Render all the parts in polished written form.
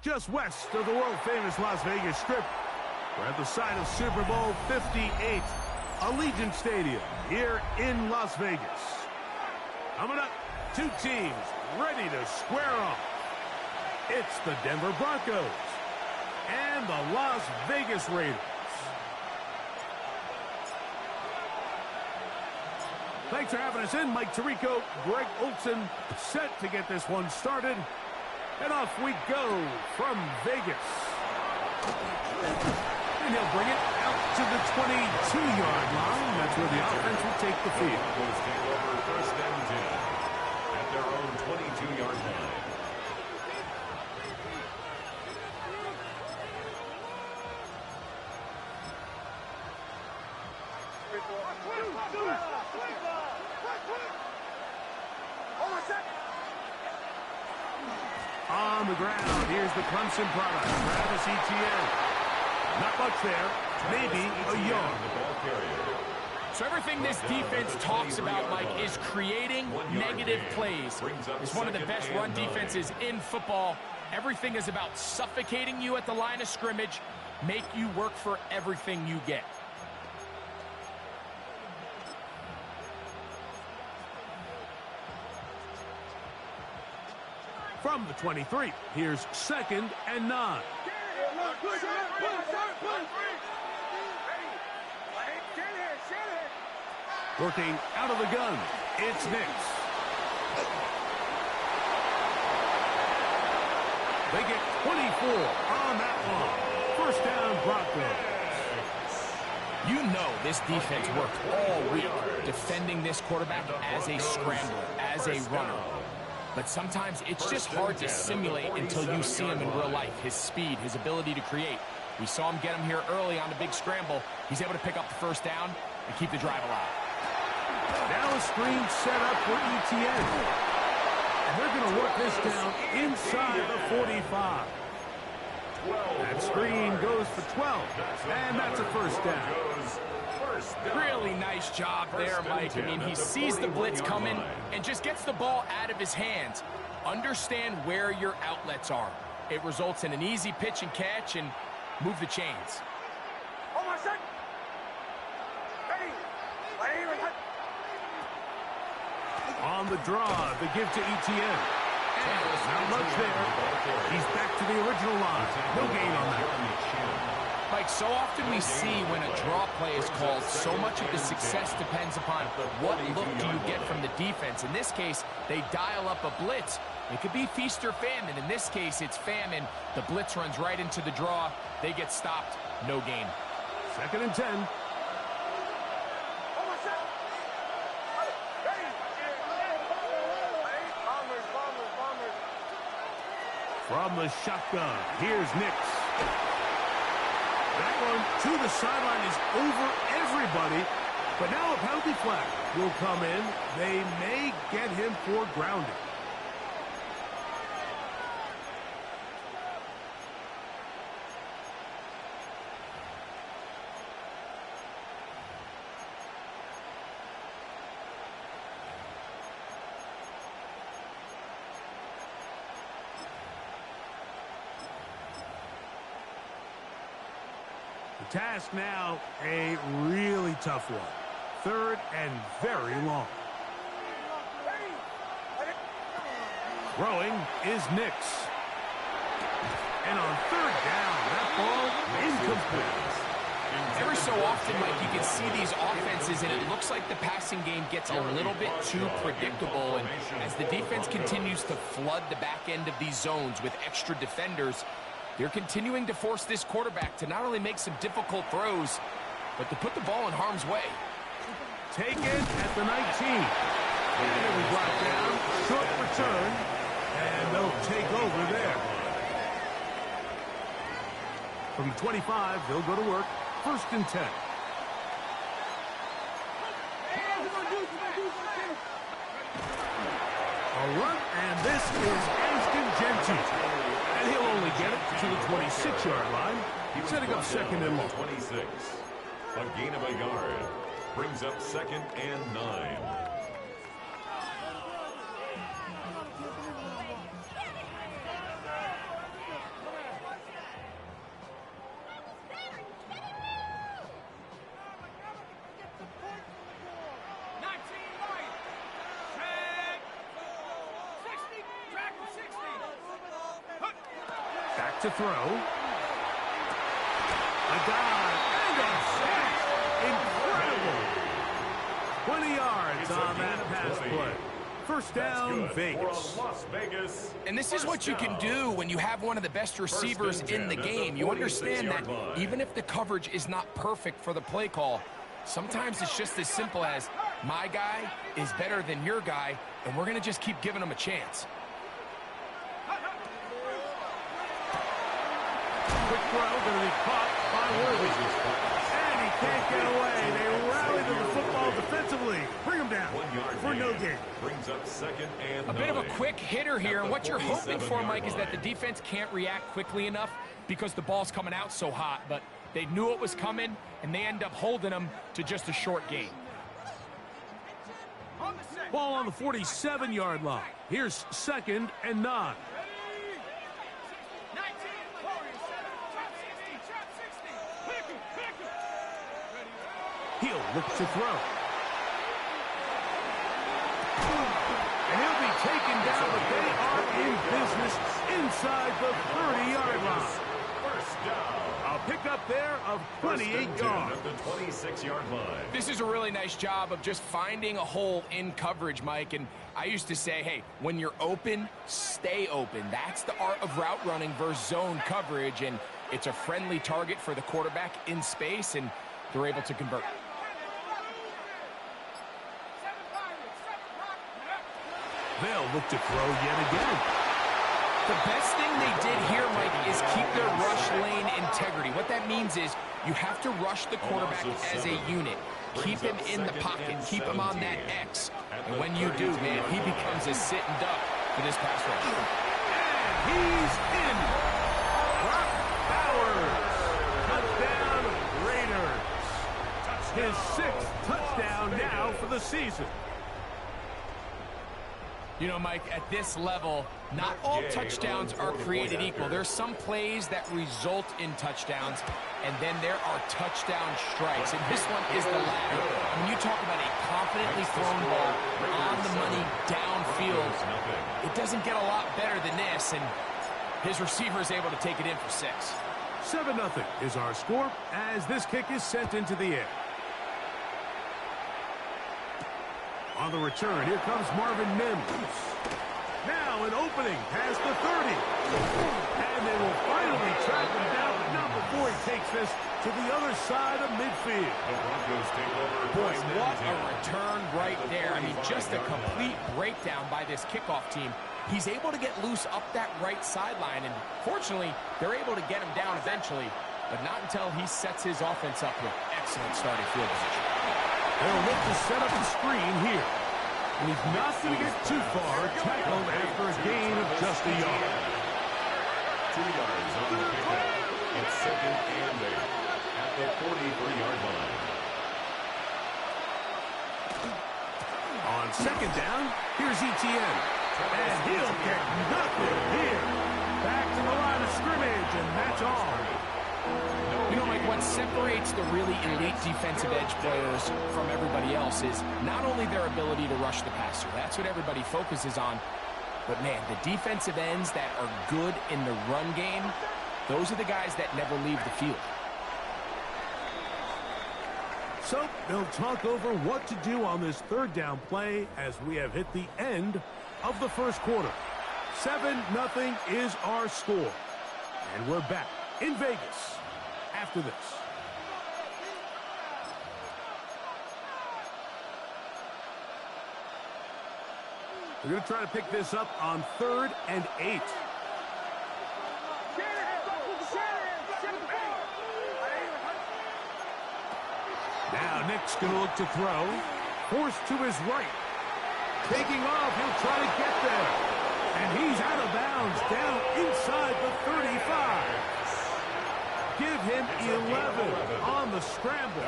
just west of the world-famous Las Vegas Strip. We're at the site of Super Bowl 58, Allegiant Stadium here in Las Vegas. Coming up, two teams ready to square off. It's the Denver Broncos and the Las Vegas Raiders. Thanks for having us in. Mike Tirico, Greg Olson, set to get this one started. And off we go from Vegas. And he'll bring it out to the 22-yard line. That's where the offense will take the field. Broncos take over first and 10 at their own 22-yard line. On the ground, here's the Clemson product, Travis Etienne. Not much there, maybe a yard. So everything this defense talks about, Mike, is creating negative plays. It's one of the best run defenses in football. Everything is about suffocating you at the line of scrimmage, make you work for everything you get. From the 23, here's 2nd and 9. Working out of the gun, it's Nix. They get 24 on that one. First down, Broncos. You know this defense worked all week defending this quarterback as a scrambler, as a runner. But sometimes it's just hard to simulate until you see him in real life. His speed, his ability to create. We saw him get him here early on the big scramble. He's able to pick up the first down and keep the drive alive. Now a screen set up for Etienne. And they're going to work this down inside the 45. That screen goes for 12. And that's a first down. Really nice job there, Mike. I mean, he sees the blitz coming and just gets the ball out of his hands. Understand where your outlets are. It results in an easy pitch and catch and move the chains. On the draw, the give to Etienne. And not much there. He's back to the original line. No gain on that. Mike, so often we see when a draw play is called, so much of the success depends upon what look do you get from the defense. In this case, they dial up a blitz. It could be feast or famine. In this case, it's famine. The blitz runs right into the draw. They get stopped. No gain. 2nd and 10. From the shotgun, here's Nix. That one to the sideline is over everybody. But now a penalty flag will come in. They may get him for grounding. The task now, a really tough one. 3rd and very long. Throwing is Nix. And on 3rd down, that ball incomplete. Every so often, Mike, you can see these offenses, and it looks like the passing game gets a little bit too predictable. And as the defense continues to flood the back end of these zones with extra defenders, they're continuing to force this quarterback to not only make some difficult throws, but to put the ball in harm's way. Taken at the 19. And it was brought down. Short return. And they'll take over there. From the 25, they'll go to work. 1st and 10. A run, and this is Ashton Genty. And he'll only get it to the 26-yard line, setting up 2nd and long. 26. A gain of a yard. Brings up 2nd and 9. to throw. A dive and a sack. Incredible. 20 yards on that pass play. First down, Vegas. Las Vegas. And this is what you can do when you have one of the best receivers in the game. You understand that even if the coverage is not perfect for the play call, sometimes it's just as simple as my guy is better than your guy, and we're going to just keep giving him a chance. Quick throw, going to be caught by Worthy. And he can't get away. They rally to the football defensively. Bring him down for no gain. Brings up second and A bit of a quick hitter here, and what you're hoping for, Mike, is that the defense can't react quickly enough because the ball's coming out so hot, but they knew it was coming, and they end up holding them to just a short gain. Ball on the 47-yard line. Here's second and 9. He'll look to throw. And he'll be taken down, but they are in business inside the 30-yard line. First down. A pickup there of 28 yards. At the 26-yard line. This is a really nice job of just finding a hole in coverage, Mike. And I used to say, hey, when you're open, stay open. That's the art of route running versus zone coverage. And it's a friendly target for the quarterback in space, and they're able to convert. They'll look to throw yet again. The best thing they did here, Mike, is keep their rush lane integrity. What that means is you have to rush the quarterback as a unit. Keep him in the pocket. Keep him on that X. And when you do, man, he becomes a sitting duck for this pass rush. And he's in. Brock Bowers. Touchdown, Raiders. His 6th touchdown now for the season. You know, Mike, at this level, not all touchdowns are created equal. There's some plays that result in touchdowns, and then there are touchdown strikes. And this one is the latter. When you talk about a confidently thrown ball on the money downfield, it doesn't get a lot better than this, and his receiver is able to take it in for 6. 7-0 is our score as this kick is sent into the air. On the return, here comes Marvin Mims. Now an opening past the 30. And they will finally track him down, but not before he takes this to the other side of midfield. The Broncos take over. Boy, what a return right there. I mean, just a complete breakdown by this kickoff team. He's able to get loose up that right sideline, and fortunately, they're able to get him down eventually, but not until he sets his offense up with excellent starting field position. They'll look to set up the screen here. And he's not going to get too far, tackled after a gain of just a yard. 2 yards on the pickup. It's second and 8 at the 43-yard line. On second down, here's Etienne. And he'll get nothing here. Back to the line of scrimmage, and that's all. You know, Mike, what separates the really elite defensive edge players from everybody else is not only their ability to rush the passer. That's what everybody focuses on. But, man, the defensive ends that are good in the run game, those are the guys that never leave the field. So they'll talk over what to do on this third down play as we have hit the end of the first quarter. 7-0 is our score. And we're back in Vegas after this. We're going to try to pick this up on 3rd and 8. Now Nick's going to look to throw. Forced to his right. Taking off, he'll try to get there. And he's out of bounds, down inside the 35. Give him 11 on the scramble.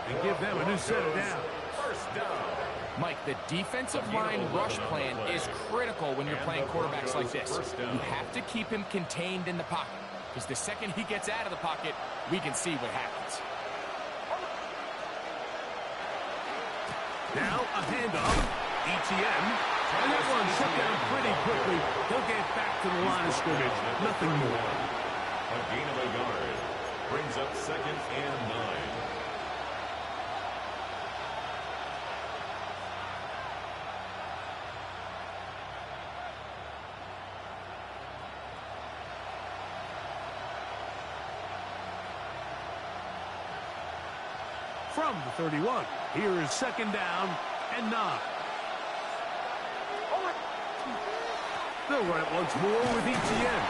And give them a new set of downs. First down. Mike, the defensive line rush plan is critical when you're playing quarterbacks like this. You have to keep him contained in the pocket, because the second he gets out of the pocket, we can see what happens. Now a handoff. Etienne. And that one shut down pretty quickly. He'll get back to the line of scrimmage. Nothing more. A gain of a yard. Brings up 2nd and 9. From the 31, here is 2nd down and 9. They'll run it once more with Etienne.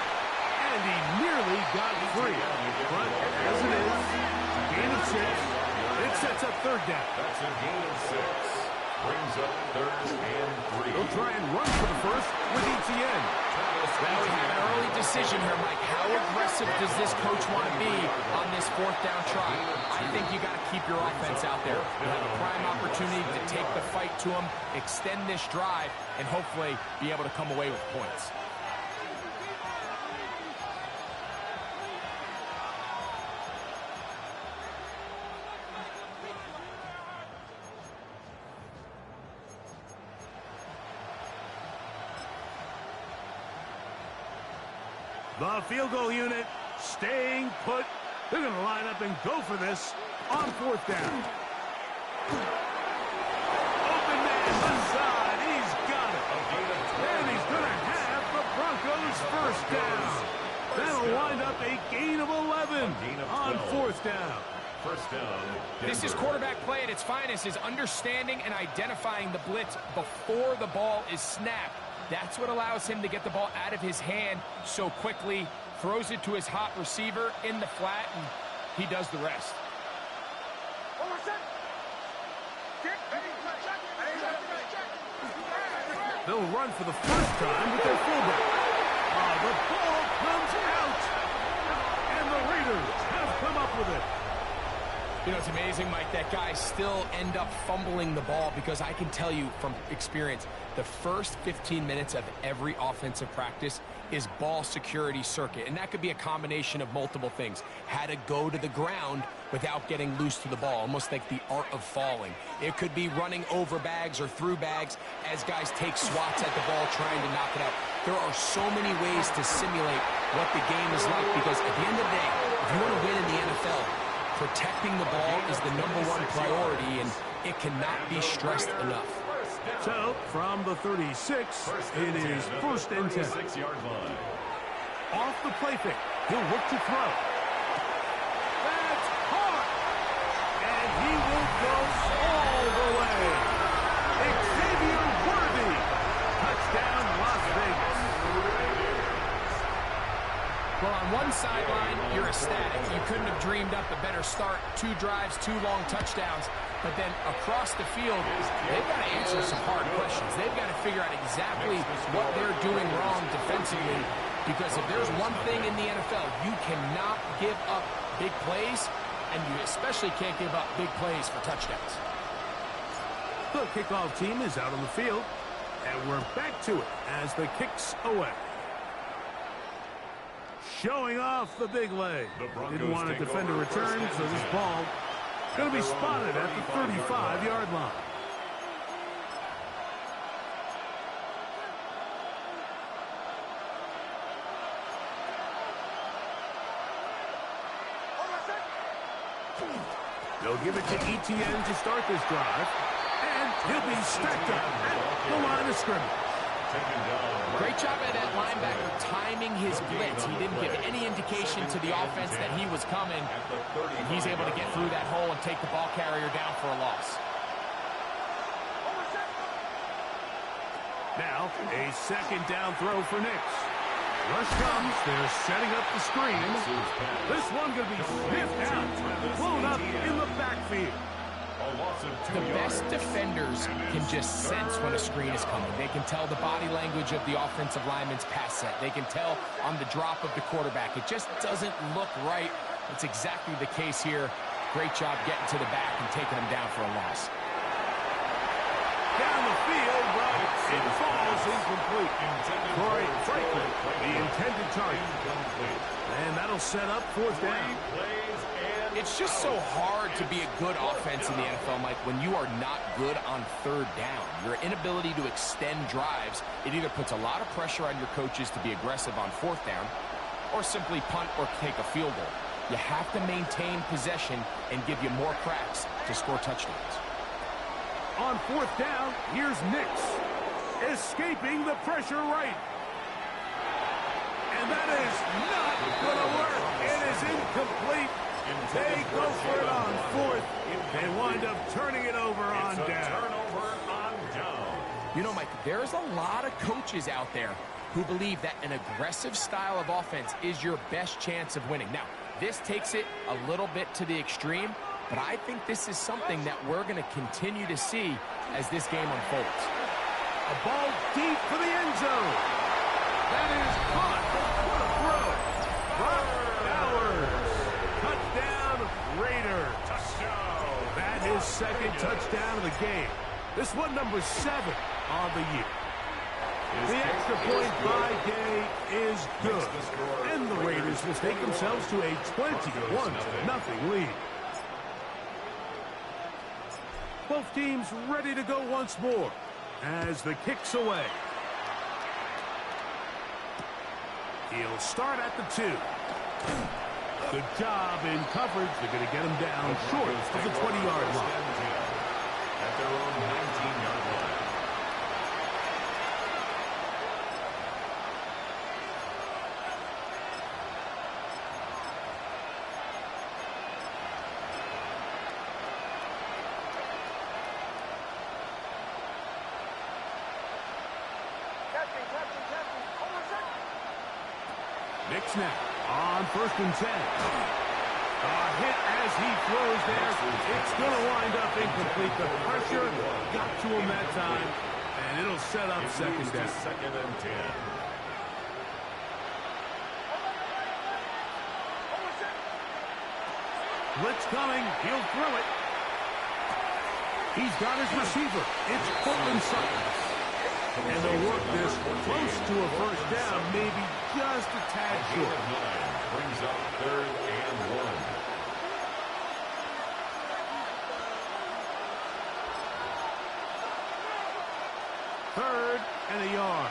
And he nearly got free. But as it is, gain of 6. It sets up 3rd down. That's a gain of 6. Brings up 3rd and 3. They'll try and run for the first with Etienne. Well, we had an early decision here, Mike. How aggressive does this coach want to be on this 4th down try? I think you got to keep your offense out there. You have a prime opportunity to take the fight to them, extend this drive, and hopefully be able to come away with points. The field goal unit staying put. They're going to line up and go for this on 4th down. Open man inside. He's got it. And he's going to have the Broncos' 1st down. That'll wind up a gain of 11 on 4th down. 1st down. This is quarterback play at its finest, is understanding and identifying the blitz before the ball is snapped. That's what allows him to get the ball out of his hand so quickly, throws it to his hot receiver in the flat, and he does the rest. They'll run for the 1st time with their fullback. The ball comes out, and the Raiders have come up with it. You know, it's amazing, Mike, that guys still end up fumbling the ball, because I can tell you from experience, the first 15 minutes of every offensive practice is ball security circuit. And that could be a combination of multiple things. How to go to the ground without getting loose to the ball, almost like the art of falling. It could be running over bags or through bags as guys take swats at the ball trying to knock it out. There are so many ways to simulate what the game is like, because at the end of the day, if you want to win in the NFL, protecting the ball is the #1 priority, and it cannot be stressed enough. So, from the 36, it is 1st and 10. 6-yard line. Off the play fake, he'll look to throw. That's hard! And he will go all the way. Xavier Worthy. Touchdown, Las Vegas. Well, on one sideline, you're ecstatic. You couldn't have dreamed up a better start. 2 drives, 2 long touchdowns. But then across the field, they've got to answer some hard questions. They've got to figure out exactly what they're doing wrong defensively. Because if there's one thing in the NFL, you cannot give up big plays, and you especially can't give up big plays for touchdowns. The kickoff team is out on the field, and we're back to it as the kick's away. Showing off the big leg. Didn't want to defend a return, so this ball going to be spotted at the 35-yard line. They'll give it to Etienne to start this drive, and he'll be stacked up at the line of scrimmage. Great job by that linebacker timing his blitz. He didn't give any indication to the offense that he was coming. And he's able to get through that hole and take the ball carrier down for a loss. Now, a 2nd down throw for Knicks. Rush comes. They're setting up the screen. This one going to be sniffed out, blown up in the backfield. The best defenders can just sense when a screen is coming. They can tell the body language of the offensive lineman's pass set. They can tell on the drop of the quarterback. It just doesn't look right. It's exactly the case here. Great job getting to the back and taking him down for a loss. Down the field, but it falls incomplete. Corey Franklin, the intended target. And that'll set up 4th down. It's just so hard to be a good offense in the NFL, Mike, when you are not good on 3rd down. Your inability to extend drives, it either puts a lot of pressure on your coaches to be aggressive on 4th down, or simply punt or take a field goal. You have to maintain possession and give you more cracks to score touchdowns. On fourth down, here's Nix, escaping the pressure right. And that is not going to work. It is incomplete. They go for it on fourth. They wind up turning it over on down. You know, Mike, there's a lot of coaches out there who believe that an aggressive style of offense is your best chance of winning. Now, this takes it a little bit to the extreme, but I think this is something that we're going to continue to see as this game unfolds. A ball deep for the end zone. That is caught. What a throw. Brock Bowers. Touchdown, Raiders. Touchdown. That is second touchdown of the game. This one number 7 on the year. The extra point by Gay is good. And the Raiders will take themselves to a 21-0 lead. Both teams ready to go once more as the kick's away. He'll start at the 2. Good job in coverage. They're going to get him down short of the 20-yard line. At their own 19-yard line. Nix now on 1st and 10. A hit as he throws there. It's going to wind up incomplete. The pressure got to him that time, and it'll set up second down. 2nd and 10. Blitz coming. He'll throw it. He's got his receiver. It's Portland Sutton. And they'll work this close to a first down, maybe just a tad short. Brings up 3rd and 1. Third and a yard.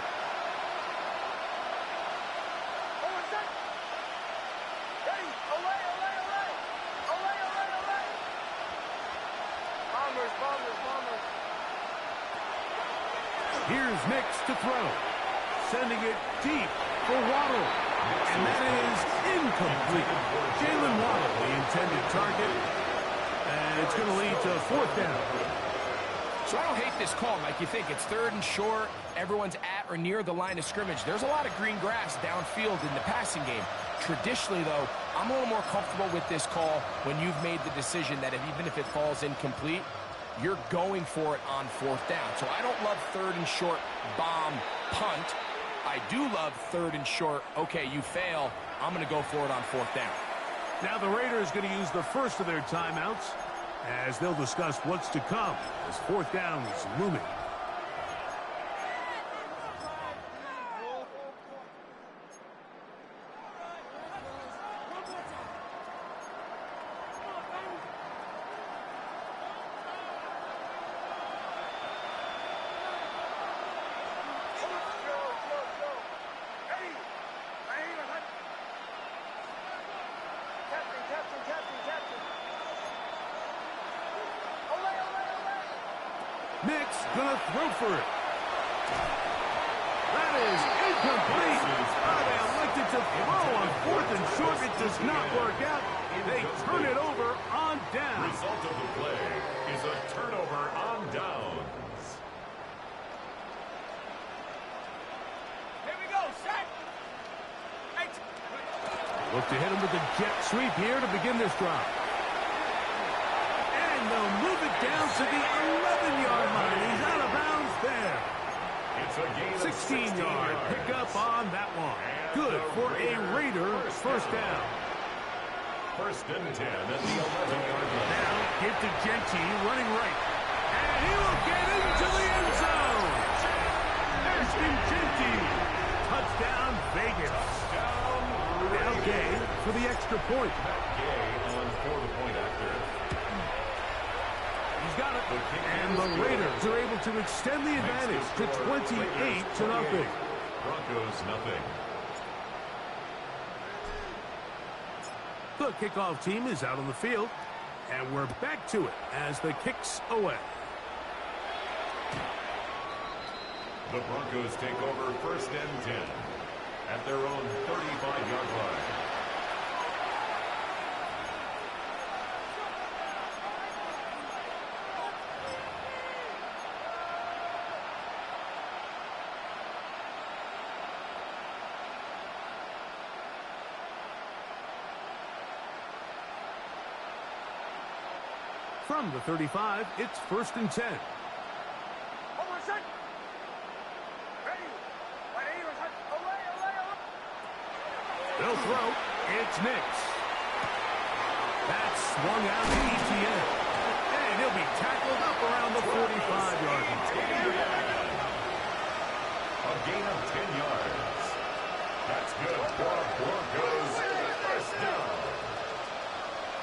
Here's Nix to throw. Sending it deep for Waddle. And that is incomplete. Jalen Waddle, the intended target. And it's going to lead to 4th down. So I don't hate this call, Mike. You think it's 3rd and short, everyone's at or near the line of scrimmage. There's a lot of green grass downfield in the passing game. Traditionally, though, I'm a little more comfortable with this call when you've made the decision that even if it falls incomplete, you're going for it on 4th down. So I don't love 3rd and short, bomb, punt. I do love 3rd and short, okay, you fail, I'm going to go for it on 4th down. Now the Raiders going to use the first of their timeouts as they'll discuss what's to come as 4th down is looming. Nix gonna throw for it. That is incomplete. They elected to throw on 4th and short. It does not work out. They turn it over on down. Result of the play is a turnover on downs. Here we go, set. Look to hit him with a jet sweep here to begin this drive. And they'll move it down to the 11-yard line. He's out of bounds there. It's a gain of 16-yard pickup on that one. Good for a Raider first down. 1st and 10 at the 11-yard line. Now give to Genty running right. And he will get into the end zone. Ashton Genty. Touchdown Vegas. Now Gay for the extra point. Gay on for the point after. He's got it. And the Raiders are able to extend the advantage to 28-0. Broncos nothing. The kickoff team is out on the field, and we're back to it as the kick's away. The Broncos take over 1st and 10 at their own 35-yard line. From the 35, it's 1st and 10. They'll throw. It's Nix. That's swung out to ETN. And he'll be tackled up around the 45-yard line. A gain of 10 yards. That's good for Broncos. First down.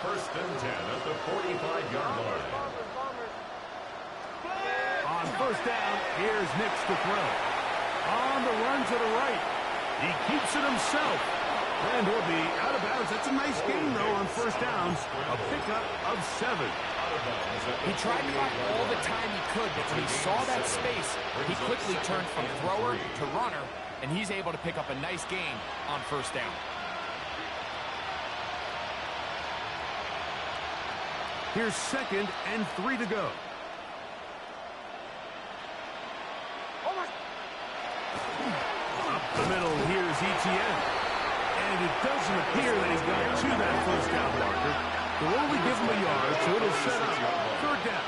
1st and 10 at the 45-yard line. On 1st down, here's Nix to throw. On the run to the right. He keeps it himself. And he'll be out of bounds. That's a nice gain, though, on 1st downs. A pickup of 7. He tried to block all the time he could, but when he saw that space, he quickly turned from thrower to runner, and he's able to pick up a nice gain on 1st down. Here's 2nd and 3 to go. Up the middle, here's ETN. And it doesn't appear that he's got to that 1st down marker. They'll only give him a yard, so it'll set up 3rd down.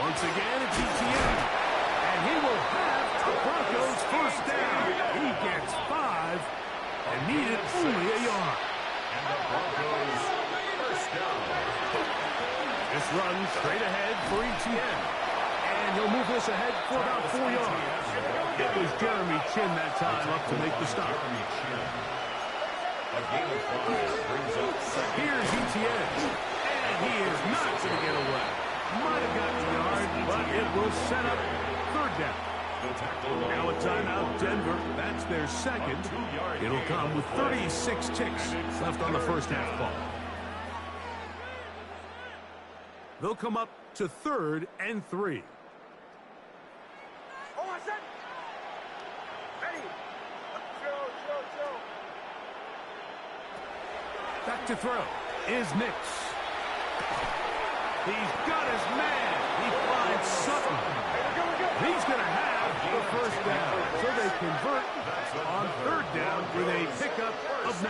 Once again, it's ETN. And he will have the Broncos 1st down. He gets 5 and needed only a yard. And the Broncos 1st down. This run straight ahead for ETN. And he'll move this ahead for about 4 yards. It was Jeremy Chin that time up to make the stop. A gain of 5 brings up 2nd. Here's ETN. And he is not going to get away. Might have gotten a yard, but it will set up 3rd down. Now a timeout, Denver. That's their 2nd. It'll come with 36 ticks left on the 1st half clock. They'll come up to 3rd and 3. Back to throw is Nix. He's got his man. He finds Sutton. He's going to have the 1st down. So they convert on 3rd down with a pickup of 9.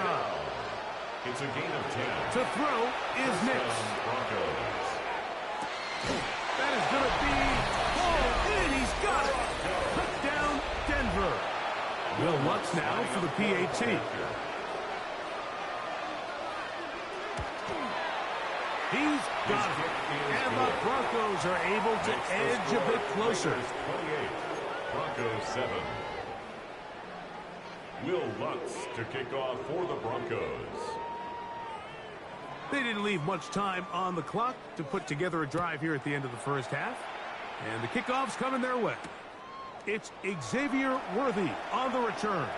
It's a gain of 10. To throw is Nix. That is going to be hauled in. He's got it. Touchdown, Denver. Will Lutz now for the PAT. He's got it. And the Broncos are able to edge a bit closer. 28, Broncos 7. Will Lutz to kick off for the Broncos. They didn't leave much time on the clock to put together a drive here at the end of the 1st half. And the kickoff's coming their way. It's Xavier Worthy on the return.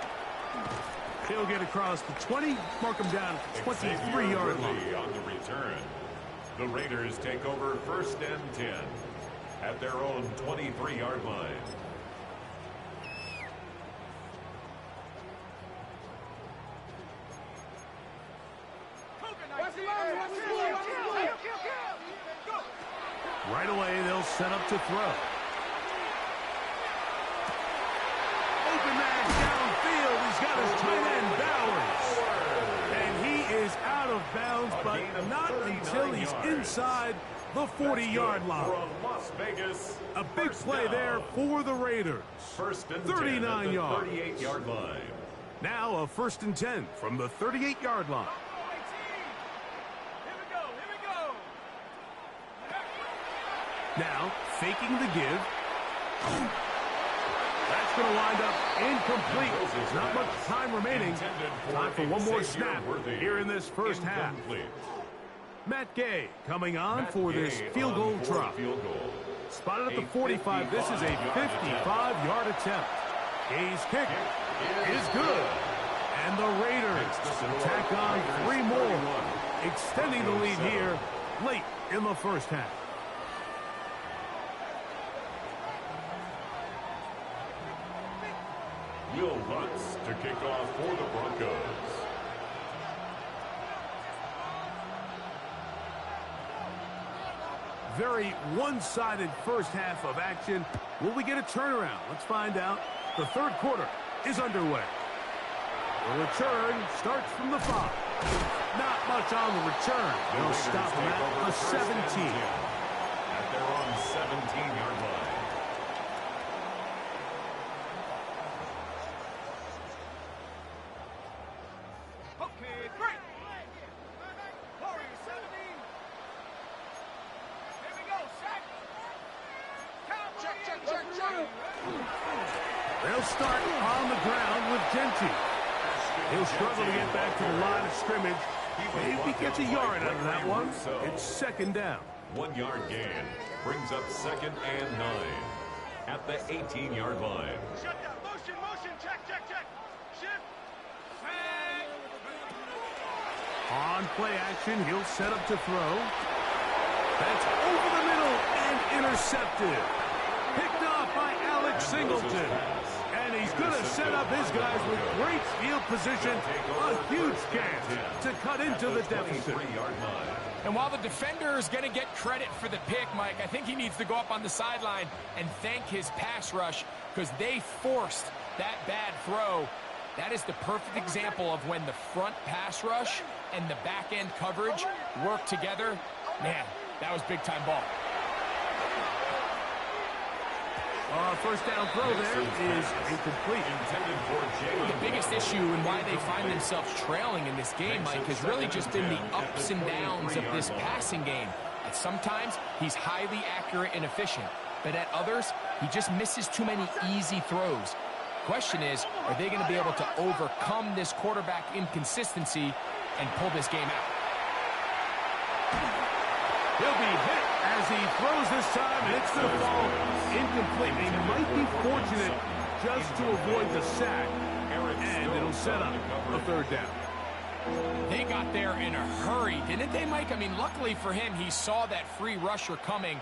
He'll get across the 20, mark him down at the 23-yard line. On the return. The Raiders take over 1st and 10 at their own 23-yard line. Right away, they'll set up to throw. Open man downfield. He's got his tight end, Bowers. And he is out of bounds, but not until he's inside the 40-yard line. Las Vegas, a big play there for the Raiders. 1st and 39 yards. 38-yard line. Now a 1st and 10 from the 38-yard line. Now, faking the give. That's going to wind up incomplete. There's not much time remaining. Time for one more snap here in this 1st half. Matt Gay coming on for this field goal try. Spotted at the 45. This is a 55-yard attempt. Gay's kick is good. And the Raiders tack on 3 more, extending the lead here late in the first half. Will Lutz to kick off for the Broncos. Very one-sided first half of action. Will we get a turnaround? Let's find out. The third quarter is underway. The return starts from the 5. Not much on the return. They'll stop him at the 17. At their own 17-yard line. Okay, great. Warriors 17. Here we go, sack. Check. They'll start on the ground with Genty. He'll struggle to get back to the line of scrimmage. If he gets a yard out of that one, it's second down. 1-yard gain brings up 2nd and 9 at the 18-yard line. Shut down. Motion. Check. Shift. Sack. On play action, he'll set up to throw. That's over the middle and intercepted. Picked off by Alex Singleton. And he's going to set up his guys with great field position. A huge chance to cut into the deficit. And while the defender is going to get credit for the pick, Mike, I think he needs to go up on the sideline and thank his pass rush because they forced that bad throw. That is the perfect example of when the front pass rush and the back end coverage work together. Man, that was big-time ball. First down throw there is incomplete. The biggest issue and why they find themselves trailing in this game, Mike, has really just been the ups and downs of this passing game. At sometimes, he's highly accurate and efficient, but at others, he just misses too many easy throws. Question is, are they going to be able to overcome this quarterback inconsistency and pull this game out? He'll be hit as he throws this time, and it's going to fall incomplete. He might be fortunate just to avoid the sack, and it'll set up a third down. They got there in a hurry, didn't they, Mike? I mean, luckily for him, he saw that free rusher coming,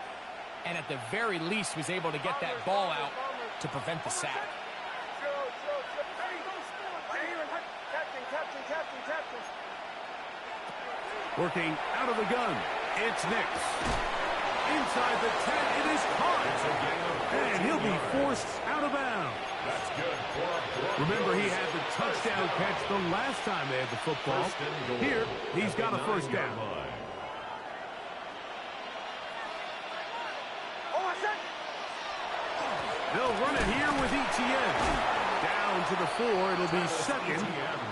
and at the very least was able to get that ball out to prevent the sack. Captain. Working out of the gun, it's Nix. Inside the 10, it is caught. And he'll be forced out of bounds. That's good. Remember, he had the touchdown catch the last time they had the football. Here, he's got a first down. They'll run it here with ETN. Down to the 4, it'll be second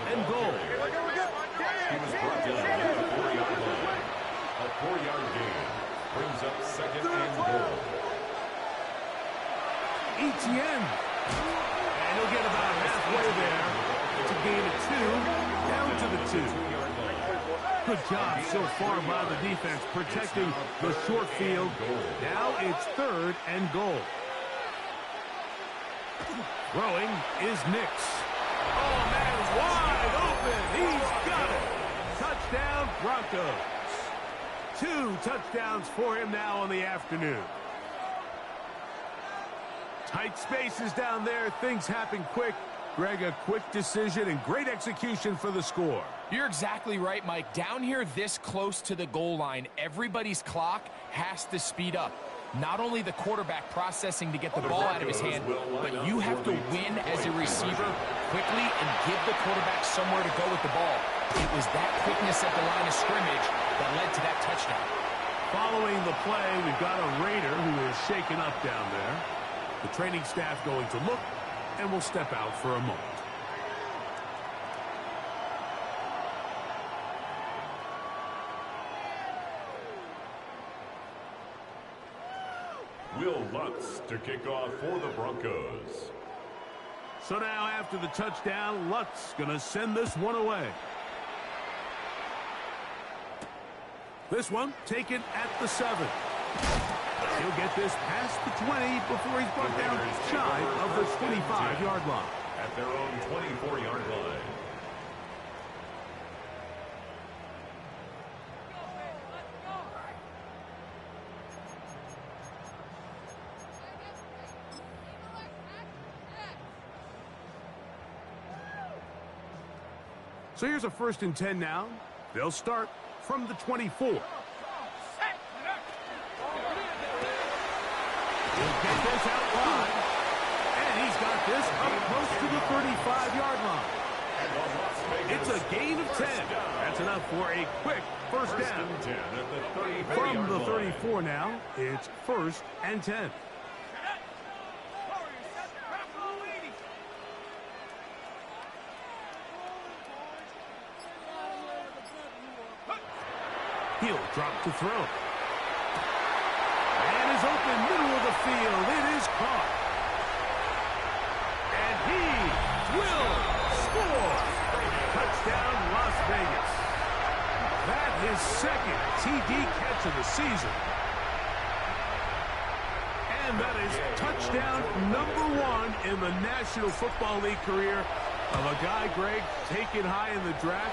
and goal. He was brought down at the 4-yard line. A 4-yard gain brings up second and goal. ETN. And he'll get about halfway there. It's a gain of 2, down to the 2. Good job so far by the defense protecting the short field. Now it's third and goal. Throwing is Nix. Oh, man, wide open. He's got it. Touchdown, Broncos. 2 touchdowns for him now on the afternoon. Tight spaces down there. Things happen quick. Greg, a quick decision and great execution for the score. You're exactly right, Mike. Down here this close to the goal line, everybody's clock has to speed up. Not only the quarterback processing to get the ball out of his hand, but you have to win as a receiver quickly and give the quarterback somewhere to go with the ball. It was that quickness at the line of scrimmage that led to that touchdown. Following the play, we've got a Raider who is shaken up down there. The training staff going to look and will step out for a moment. Will Lutz to kick off for the Broncos. So now after the touchdown, Lutz going to send this one away. This one taken at the 7. He'll get this past the 20 before he's brought down shy of the 25-yard line. At their own 24-yard line. So here's a 1st and 10 now. They'll start from the 24. He'll get this out wide. And he's got this up close to the 35-yard line. It's a gain of 10. That's enough for a quick first down. From the 34 now, it's 1st and 10. He'll drop to throw. And is open middle of the field. It is caught. And he will score. Touchdown, Las Vegas. That his 2nd TD catch of the season. And that is touchdown number 1 in the National Football League career of a guy, Greg, taken high in the draft,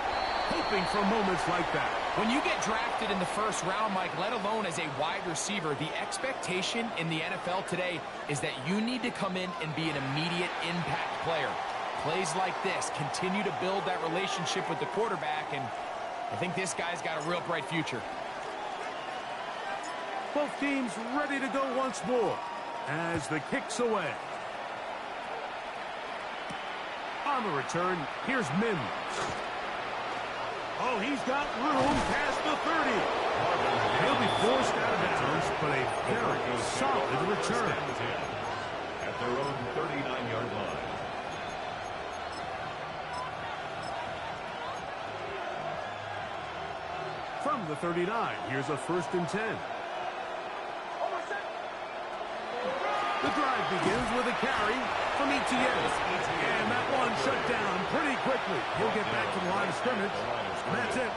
hoping for moments like that. When you get drafted in the 1st round, Mike, let alone as a wide receiver, the expectation in the NFL today is that you need to come in and be an immediate impact player. Plays like this continue to build that relationship with the quarterback, and I think this guy's got a real bright future. Both teams ready to go once more as the kick's away. On the return, here's Mims. Oh, he's got room past the 30. He'll be forced out of bounds, but a very solid return. At their own 39-yard line. From the 39, here's a 1st and 10. The drive begins with a carry from ETS. And that one shut down pretty quickly. He'll get back to the line of scrimmage. And that's it.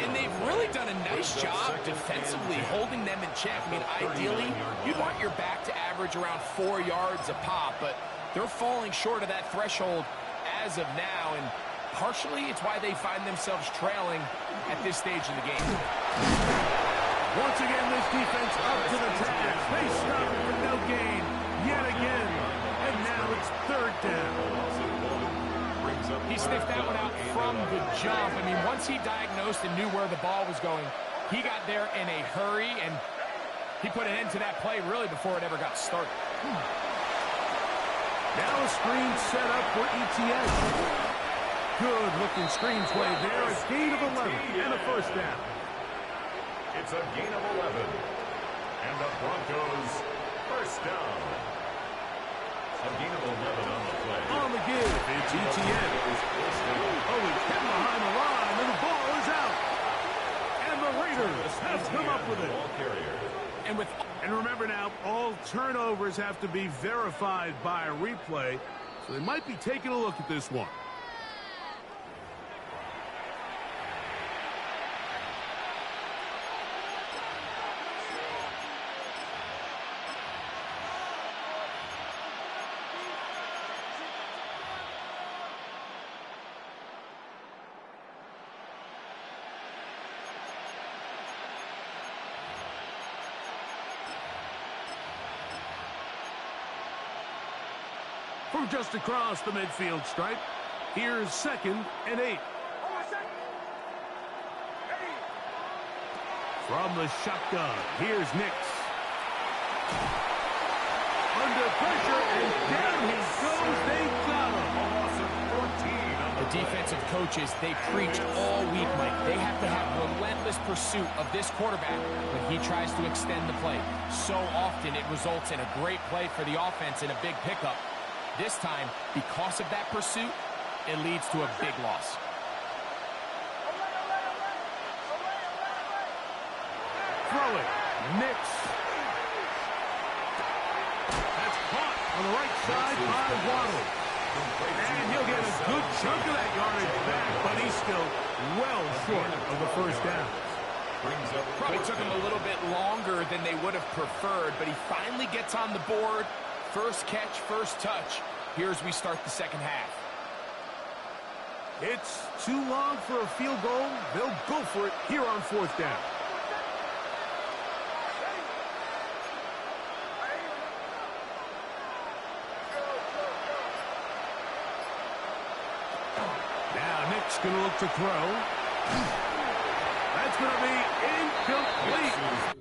And they've really done a nice job defensively holding them in check. I mean, ideally, you'd want your back to average around 4 yards a pop, but they're falling short of that threshold as of now, and partially it's why they find themselves trailing at this stage of the game. Once again, this defense up to the task. They stop it for no gain yet again. And now it's 3rd down. He sniffed that one out from the jump. I mean, once he diagnosed and knew where the ball was going, he got there in a hurry, and he put an end to that play really before it ever got started. Now a screen set up for ETS. Good-looking screen play there. A gain of 11 and a 1st down. It's a gain of 11. And the Broncos 1st down. A gain of 11 on the play. On the give, it's ETN. Oh, he's hit behind the line, and the ball is out. And the Raiders have come up with it. And remember now, all turnovers have to be verified by a replay, so they might be taking a look at this one. From just across the midfield stripe, here's 2nd and 8. From the shotgun, here's Nix. Under pressure, and down he goes. They got him. The defensive coaches, they preach all week, Mike. They have to have relentless pursuit of this quarterback when he tries to extend the play. So often it results in a great play for the offense and a big pickup. This time, because of that pursuit, it leads to a big loss. Throwing, Nix. That's caught on the right side by Waddle. And he'll get a good chunk of that yardage back, but he's still well short of the 1st down. Probably took him a little bit longer than they would have preferred, but he finally gets on the board. First catch, first touch. Here as we start the 2nd half. It's too long for a field goal. They'll go for it here on 4th down. Now Nix Quarterback's going to look to throw. That's going to be incomplete.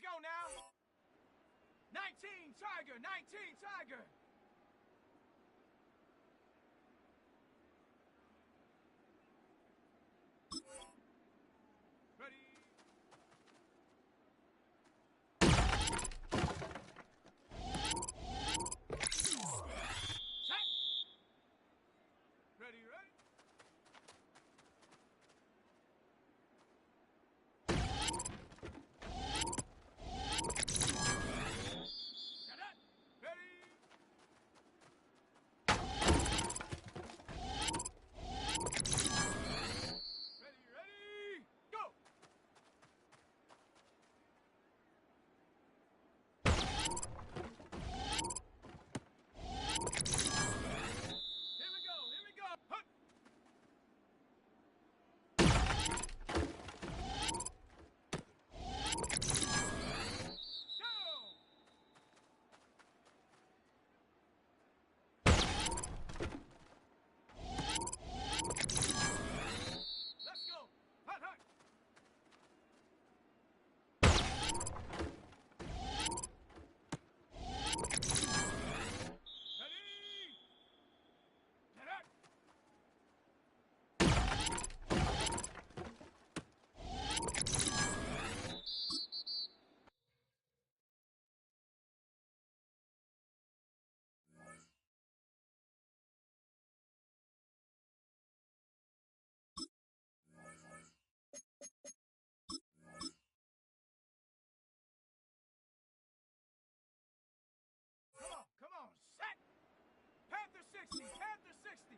Let's go now. 19 Tiger, 19 Tiger. Ready. Set. Ready, ready. Set up. Ready. Ready, ready. Go. Here we go, here we go. Hup. Go. Let's go. Hut, hut. Ready. Get up. Come on, set. Panther 60, Panther 60.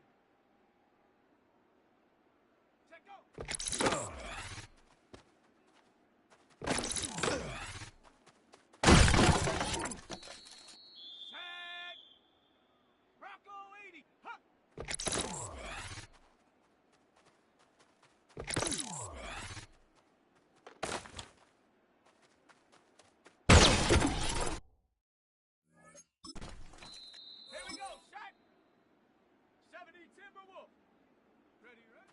Set, go. Set. Rocco 80. Huh. Here we go, set. 70 Timberwolf. Ready, ready.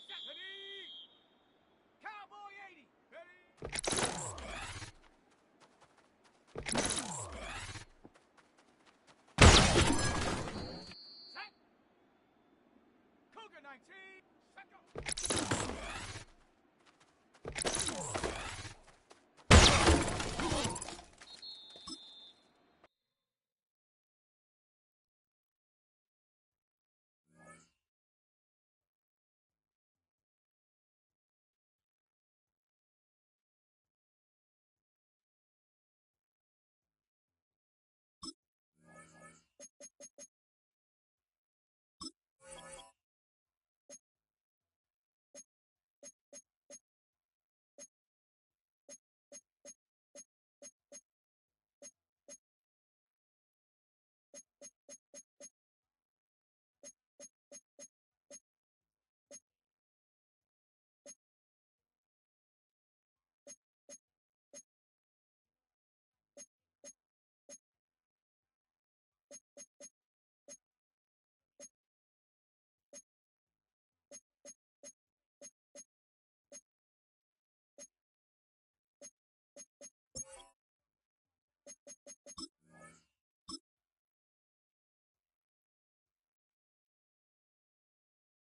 Set. Ready. Cowboy 80. Ready. Set. Cougar 19. Set, go.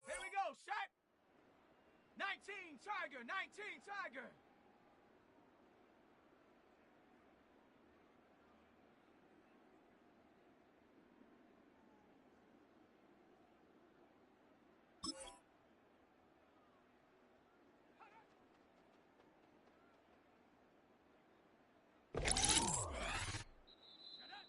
Here we go, set. 19 Tiger, 19 Tiger. Shut up. Ready.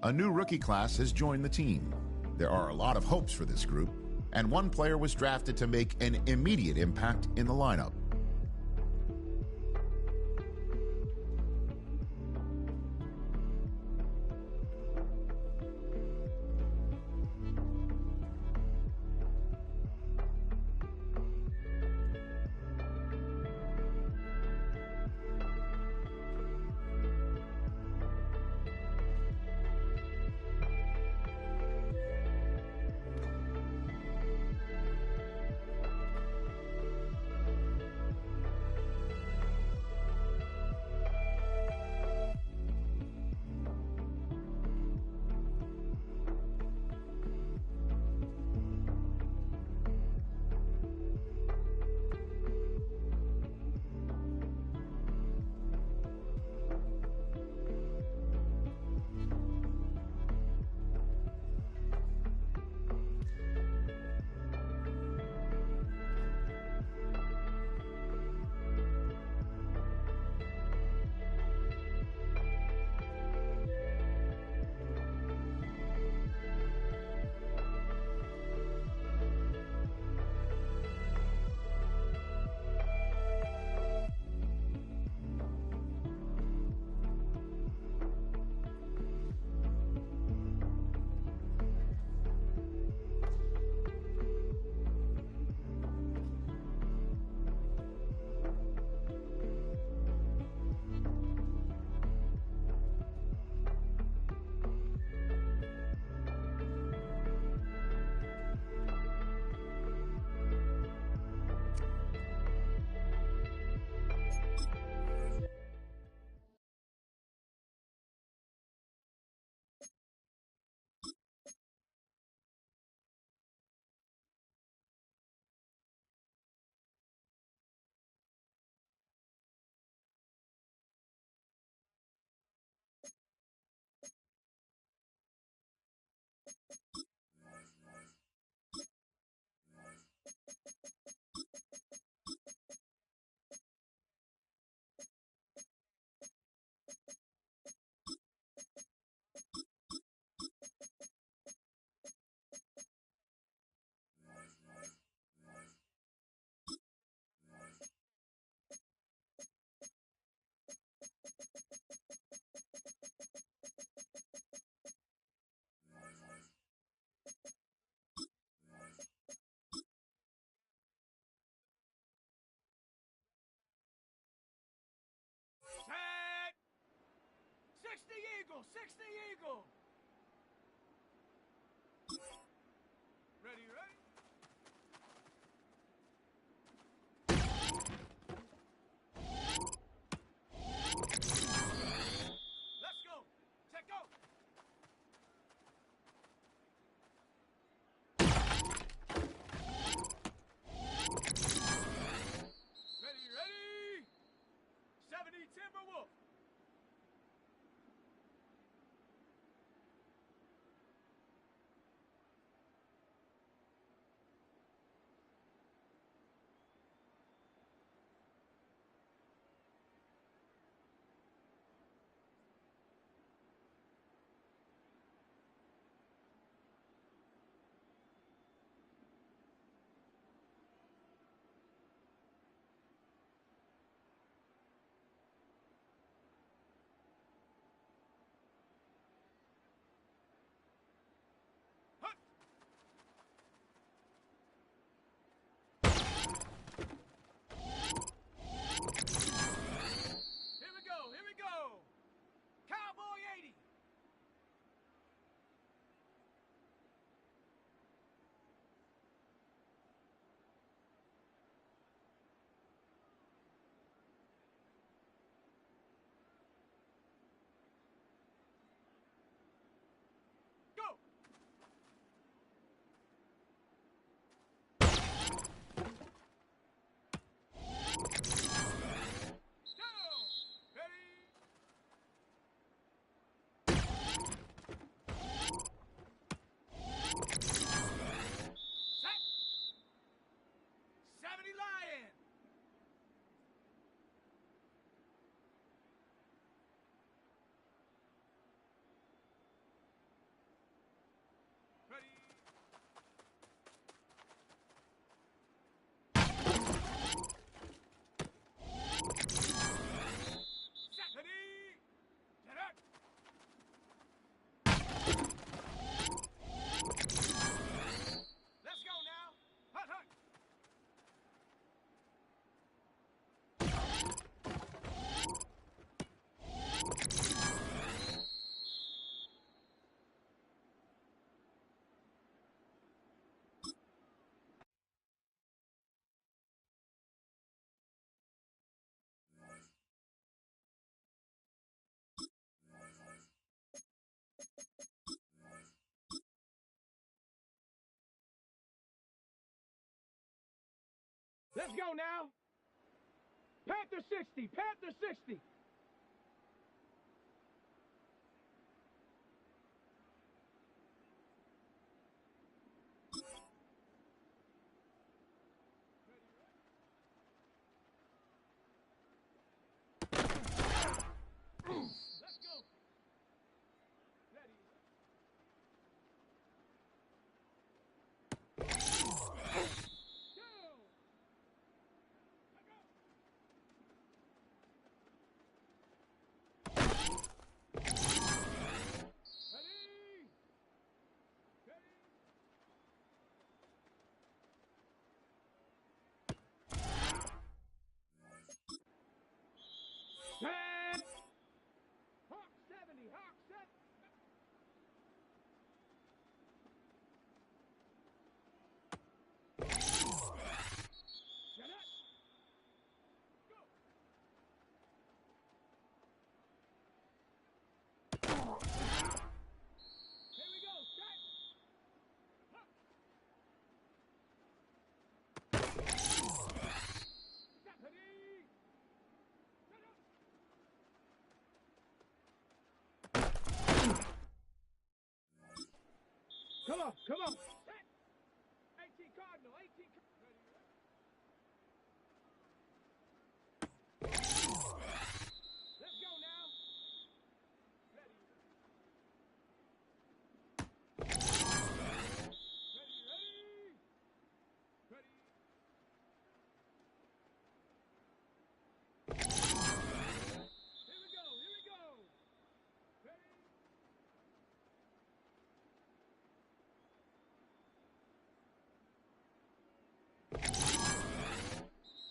A new rookie class has joined the team. There are a lot of hopes for this group, and one player was drafted to make an immediate impact in the lineup. Set! 60 Eagle! 60 Eagle! Ready, ready? Let's go! Check go! Ready, ready! 70 Timberwolf! Let's go now. Panther 60. Panther 60. Let's go. Ready. Go. Ready. Ready. Set. Hawk 70. Hawk 70. Shut up. Go. Here we go. Set. Hawk. Set. Ready. Shut up. Come on, come on. Set. 18 Cardinal, 18 Cardinal. Let's go now. Ready. Ready, ready. Ready. Here we go, here we go. Ready.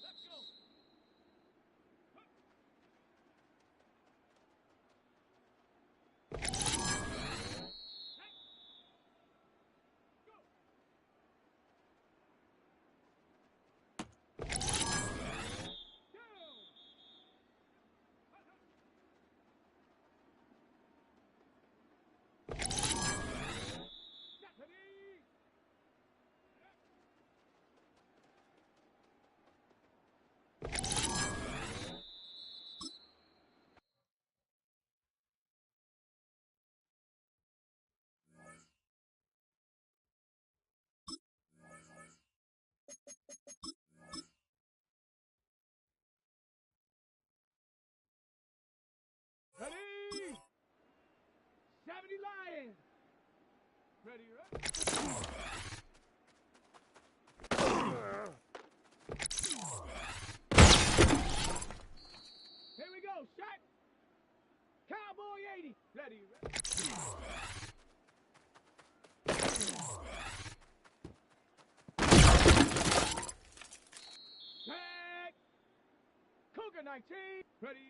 Let's go. Go. Go. Ready. Ready. 70 Lions. Ready, ready. Here we go, shot. Cowboy 80. Ready, ready. Tag. Cougar 19. Ready.